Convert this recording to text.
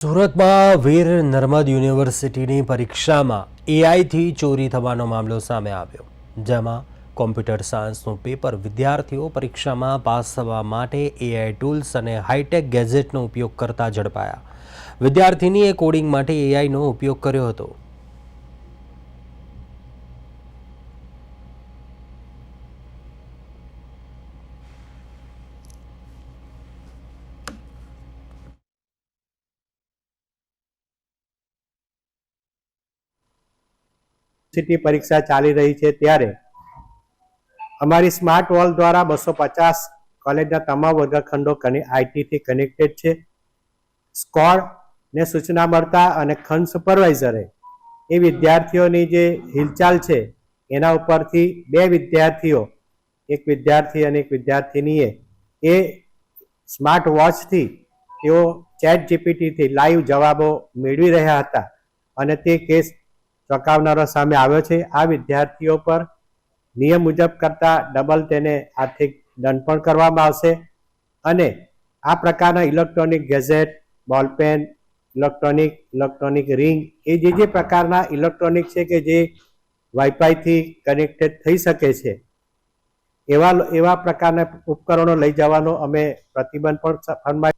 સુરતમાં વીર નર્મદ યુનિવર્સિટીની પરીક્ષામાં એઆઈથી ચોરી થવાનો મામલો સામે આવ્યો, જેમાં કોમ્પ્યુટર સાયન્સનું પેપર વિદ્યાર્થીઓ પરીક્ષામાં પાસ થવા માટે એઆઈ ટૂલ્સ અને હાઈટેક ગેજેટનો ઉપયોગ કરતા ઝડપાયા. વિદ્યાર્થીનીએ કોડિંગ માટે એઆઈનો ઉપયોગ કર્યો હતો. યુનિવર્સિટી પરીક્ષા ચાલી રહી છે ત્યારે અમારી સ્માર્ટ વોલ દ્વારા 250 કોલેજના તમામ વર્ગખંડો આઈટીથી કનેક્ટેડ છે. સ્કોડ ને સૂચના મળતા અને ખંડ સુપરવાઇઝરે એ વિદ્યાર્થીઓની જે હિલચાલ છે એના ઉપરથી બે વિદ્યાર્થીઓ, એક વિદ્યાર્થી અને એક વિદ્યાર્થીનીએ એ સ્માર્ટ વોચથી તેઓ ચેટ જીપીટીથી લાઈવ જવાબો મેળવી રહ્યા હતા અને તે કેસ ચોંકાવનારો સામે આવ્યો છે. આ વિદ્યાર્થીઓ પર નિયમ મુજબ કરતા ડબલ તેને આર્થિક દંડ પણ કરવામાં આવશે અને આ પ્રકારના electronic gadget, ballpen, electronic ring એ જે પ્રકારના ઇલેક્ટ્રોનિક છે કે જે વાઈફાઈથી કનેક્ટેડ થઈ શકે છે એવા પ્રકારના ઉપકરણો લઈ જવાનો અમે પ્રતિબંધ પણ ફરમાવ્યો.